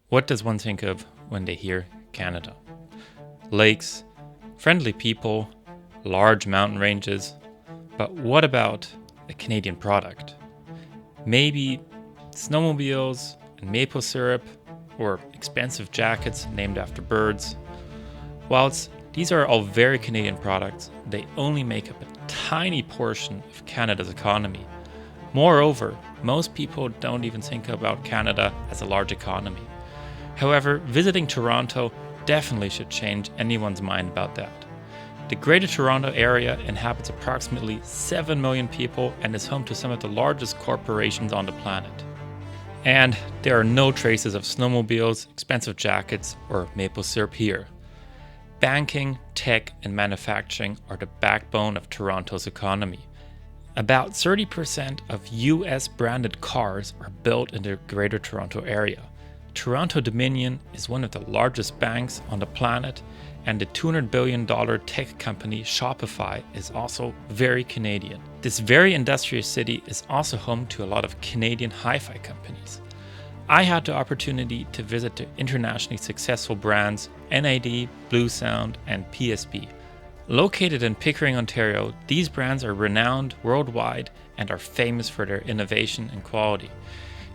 What does one think of when they hear Canada? Lakes, friendly people, large mountain ranges. But what about a Canadian product? Maybe snowmobiles and maple syrup, or expensive jackets named after birds. Whilst these are all very Canadian products, they only make up a tiny portion of Canada's economy. Moreover, most people don't even think about Canada as a large economy. However, visiting Toronto definitely should change anyone's mind about that. The Greater Toronto Area inhabits approximately 7 million people and is home to some of the largest corporations on the planet. And there are no traces of snowmobiles, expensive jackets, or maple syrup here. Banking, tech, and manufacturing are the backbone of Toronto's economy. About 30% of US branded cars are built in the Greater Toronto Area. Toronto Dominion is one of the largest banks on the planet, and the $200 billion tech company Shopify is also very Canadian. This very industrious city is also home to a lot of Canadian hi-fi companies. I had the opportunity to visit the internationally successful brands NAD, Bluesound, and PSB. Located in Pickering, Ontario, these brands are renowned worldwide and are famous for their innovation and quality.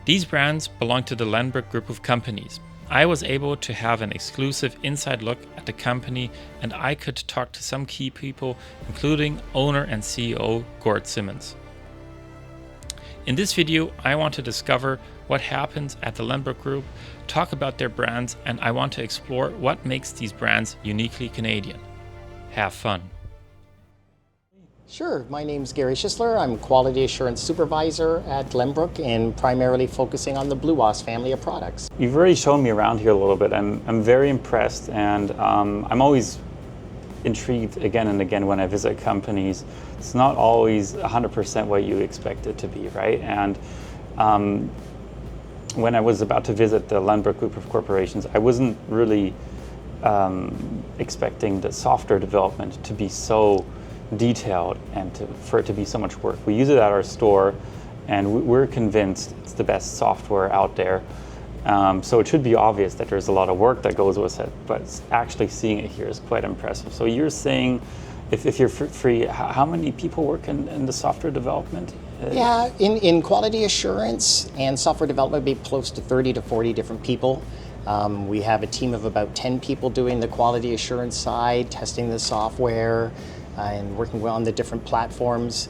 These brands belong to the Lenbrook Group of companies. I was able to have an exclusive inside look at the company, and I could talk to some key people, including owner and CEO Gord Simmons. In this video, I want to discover what happens at the Lenbrook Group, talk about their brands, and I want to explore what makes these brands uniquely Canadian. Have fun. Sure, my name's Gary Schisler. I'm Quality Assurance Supervisor at Lenbrook and primarily focusing on the BlueWasp family of products. You've already shown me around here a little bit, and I'm very impressed, and I'm always intrigued again and again when I visit companies. It's not always 100% what you expect it to be, right? And when I was about to visit the Lenbrook Group of Corporations, I wasn't really expecting the software development to be so detailed and for it to be so much work. We use it at our store, and we're convinced it's the best software out there. So it should be obvious that there's a lot of work that goes with it, but actually seeing it here is quite impressive. So you're saying, if you're free, how many people work in the software development? Yeah, in quality assurance and software development, it'd be close to 30 to 40 different people. We have a team of about 10 people doing the quality assurance side, testing the software, and working on the different platforms.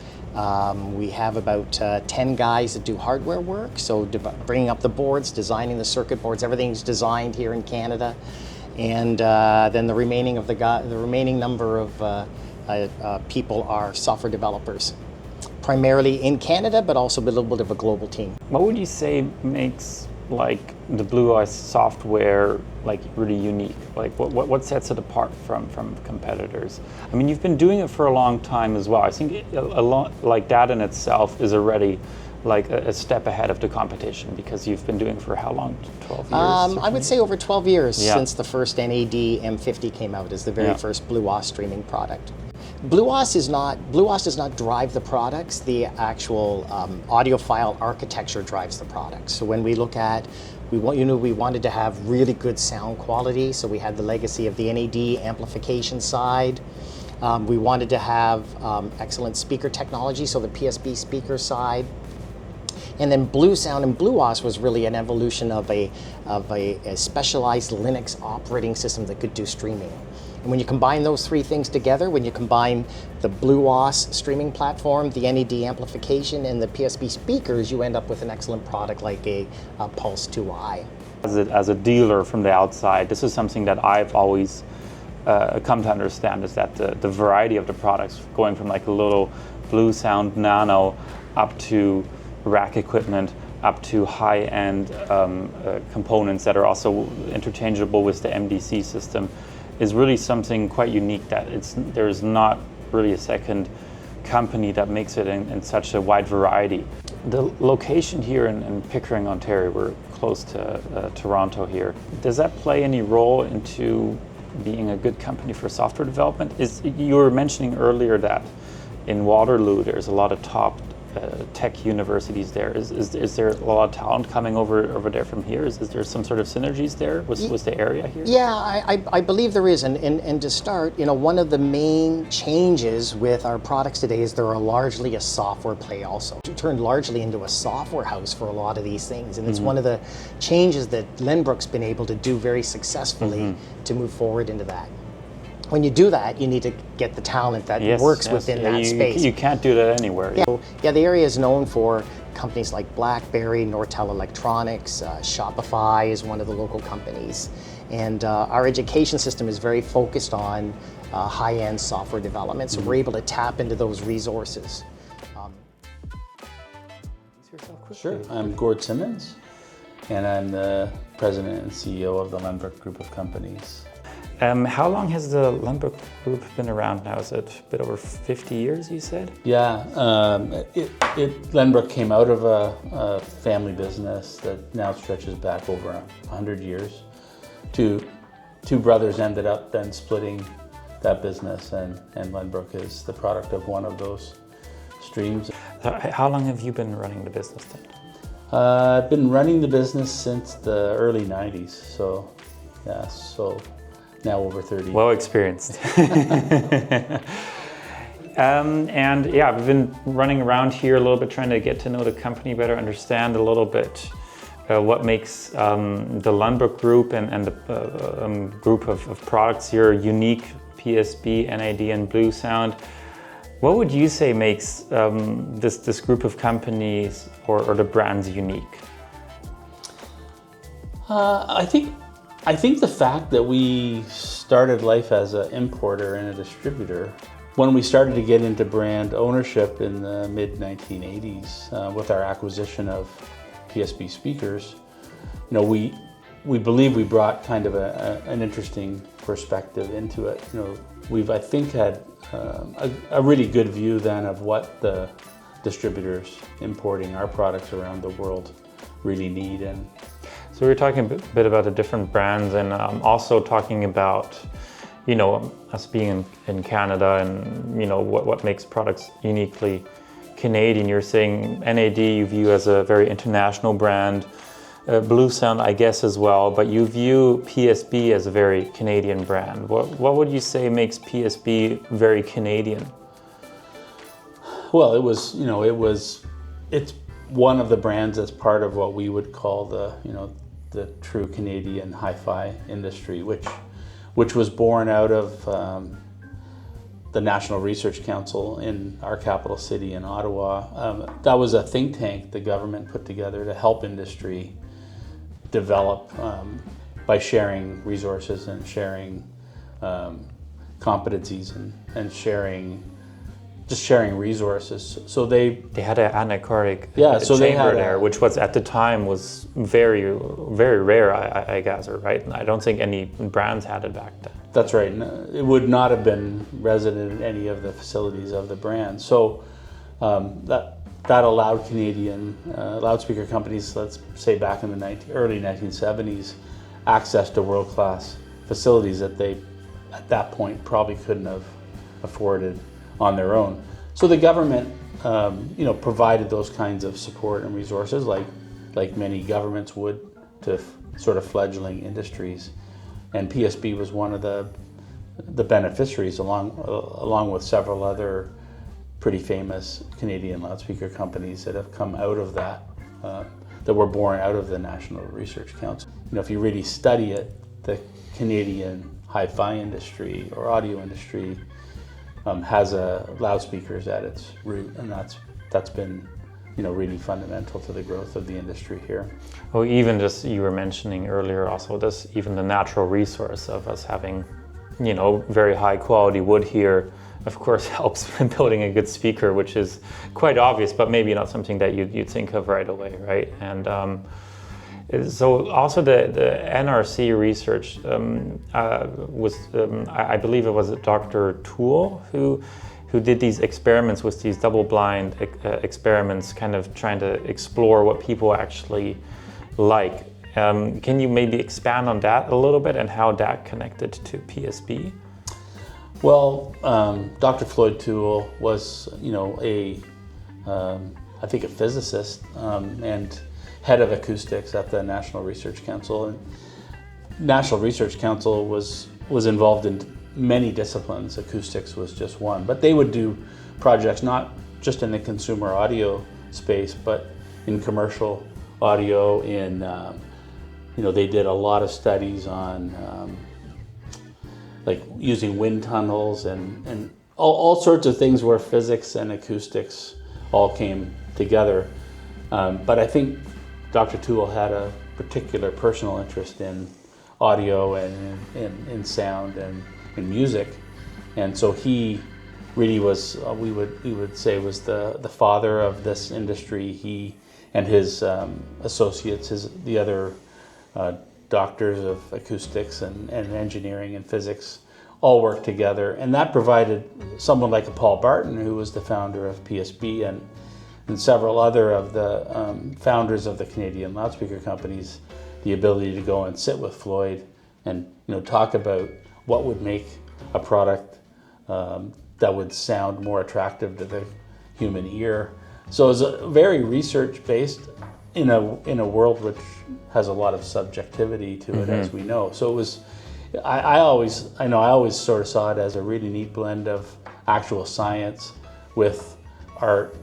We have about 10 guys that do hardware work, so bringing up the boards, designing the circuit boards, everything's designed here in Canada. And then the remaining number of people are software developers, primarily in Canada, but also a little bit of a global team. What would you say makes like the BlueWasp software like really unique? Like what sets it apart from competitors? I mean, you've been doing it for a long time as well. I think a lot like that in itself is already like a step ahead of the competition, because you've been doing it for how long? 12 years? I would say over 12 years since the first NAD M50 came out as the very first BlueWasp streaming product. BlueWasp does not drive the products. The actual audiophile architecture drives the products. So when we look at, we wanted to have really good sound quality. So we had the legacy of the NAD amplification side. We wanted to have excellent speaker technology, so the PSB speaker side. And then Bluesound and BlueWasp was really an evolution of a specialized Linux operating system that could do streaming. And when you combine those three things together, when you combine the BlueWasp streaming platform, the NAD amplification, and the PSB speakers, you end up with an excellent product like a Pulse 2i. As a dealer from the outside, this is something that I've always come to understand, is that the variety of the products, going from like a little Bluesound Nano up to rack equipment, up to high-end components that are also interchangeable with the MDC system, is really something quite unique, that there's not really a second company that makes it in such a wide variety. The location here in Pickering, Ontario, we're close to Toronto here. Does that play any role into being a good company for software development? You were mentioning earlier that in Waterloo there's a lot of top tech universities there. Is there a lot of talent coming over there from here? Is there some sort of synergies there? Was the area here? Yeah, I believe there is, and to start, one of the main changes with our products today is they're largely a software play also. We turned largely into a software house for a lot of these things, and it's one of the changes that Lynbrook's been able to do very successfully to move forward into that. When you do that, you need to get the talent that works within that space. You can't do that anywhere. Yeah, the area is known for companies like BlackBerry, Nortel Electronics, Shopify is one of the local companies. And our education system is very focused on high-end software development, so we're able to tap into those resources. Sure. I'm Gord Simmons, and I'm the president and CEO of the Lynbrook Group of Companies. How long has the Lynbrook Group been around now? Is it a bit over 50 years, you said? Yeah, Lynbrook came out of a family business that now stretches back over 100 years. Two brothers ended up then splitting that business, and Lynbrook is the product of one of those streams. How long have you been running the business then? I've been running the business since the early 90s, so now over 30. Well experienced. And yeah, I've been running around here a little bit, trying to get to know the company better, understand a little bit what makes the Lynbrook Group and the group of products here unique, PSB, NAD, and Bluesound. What would you say makes this group of companies or the brands unique? I think the fact that we started life as an importer and a distributor, when we started to get into brand ownership in the mid-1980s with our acquisition of PSB speakers, we believe we brought kind of an interesting perspective into it. We've, I think, had a really good view then of what the distributors importing our products around the world really need. And so we're talking a bit about the different brands, and also talking about, us being in Canada and, what makes products uniquely Canadian. You're saying NAD you view as a very international brand, Bluesound I guess as well, but you view PSB as a very Canadian brand. What would you say makes PSB very Canadian? Well, it's one of the brands that's part of what we would call the true Canadian hi-fi industry, which was born out of the National Research Council in our capital city in Ottawa. That was a think tank the government put together to help industry develop by sharing resources and sharing competencies and sharing resources. So they had an anechoic so chamber there, which was at the time was very, very rare, I guess, right? I don't think any brands had it back then. That's right. It would not have been resident in any of the facilities of the brand. So that allowed Canadian loudspeaker companies, let's say back in the early 1970s, access to world-class facilities that they, at that point, probably couldn't have afforded on their own. So the government, provided those kinds of support and resources, like many governments would, to sort of fledgling industries. And PSB was one of the beneficiaries, along with several other pretty famous Canadian loudspeaker companies that have come out of that, that were born out of the National Research Council. If you really study it, the Canadian hi-fi industry or audio industry has loudspeakers at its root, and that's been really fundamental to the growth of the industry here. Well, even just you were mentioning earlier also this, even the natural resource of us having very high quality wood here, of course, helps in building a good speaker, which is quite obvious, but maybe not something that you'd think of right away, right? And so also the NRC research was, I believe it was Dr. Toole who did these experiments with these double-blind experiments, kind of trying to explore what people actually like. Can you maybe expand on that a little bit and how that connected to PSB? Well, Dr. Floyd Toole was, I think, a physicist and head of acoustics at the National Research Council. And National Research Council was involved in many disciplines. Acoustics was just one, but they would do projects not just in the consumer audio space, but in commercial audio. They did a lot of studies on like using wind tunnels and all sorts of things where physics and acoustics all came together. But I think Dr. Toole had a particular personal interest in audio and in sound and in music, and so he really was, we would say, was the father of this industry. He and his associates, the other doctors of acoustics and engineering and physics, all worked together, and that provided someone like a Paul Barton, who was the founder of PSB, and several other of the founders of the Canadian loudspeaker companies, the ability to go and sit with Floyd and talk about what would make a product that would sound more attractive to the human ear. So it's a very research-based in a world which has a lot of subjectivity to it, as we know. So it was. I always sort of saw it as a really neat blend of actual science with art,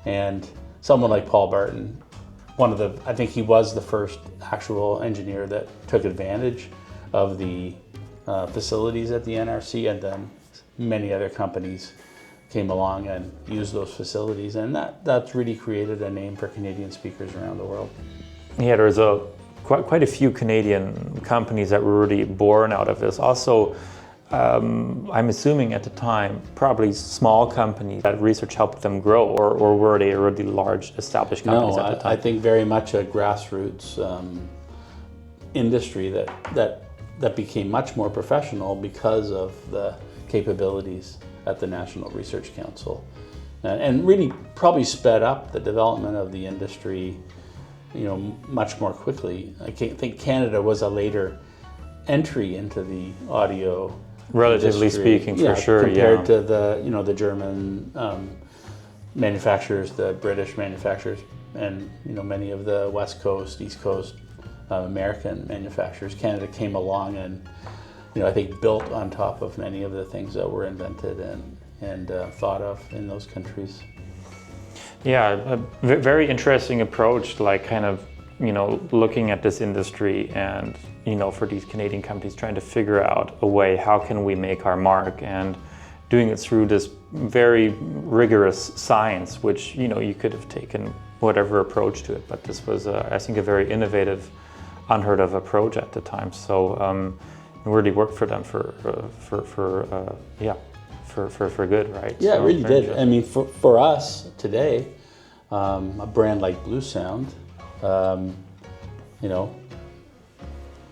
and someone like Paul Barton, I think he was the first actual engineer that took advantage of the facilities at the NRC, and then many other companies came along and used those facilities, and that's really created a name for Canadian speakers around the world. Yeah, there's quite a few Canadian companies that were really born out of this. Also, I'm assuming at the time, probably small companies that research helped them grow, or were they already large established companies at the time? I think very much a grassroots industry that became much more professional because of the capabilities at the National Research Council, and really probably sped up the development of the industry much more quickly. I think Canada was a later entry into the audio relatively industry, speaking, for sure, compared to the German manufacturers, the British manufacturers, and many of the West Coast, East Coast American manufacturers. Canada came along and I think built on top of many of the things that were invented and thought of in those countries. Yeah, a very interesting approach, like kind of, looking at this industry and, for these Canadian companies trying to figure out a way, how can we make our mark, and doing it through this very rigorous science, which, you could have taken whatever approach to it, but this was, I think, a very innovative, unheard of approach at the time. So it really worked for them for good, right? Yeah, so it really did. I mean, for us today, a brand like Bluesound,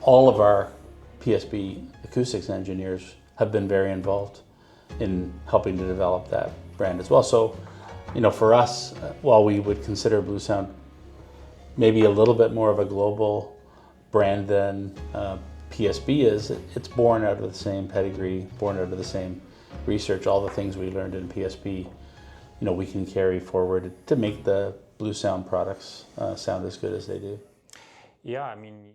all of our PSB acoustics engineers have been very involved in helping to develop that brand as well. So, for us, while we would consider Bluesound maybe a little bit more of a global brand than PSB is, it's born out of the same pedigree, born out of the same research. All the things we learned in PSB, we can carry forward to make the Bluesound products sound as good as they do. Yeah, I mean.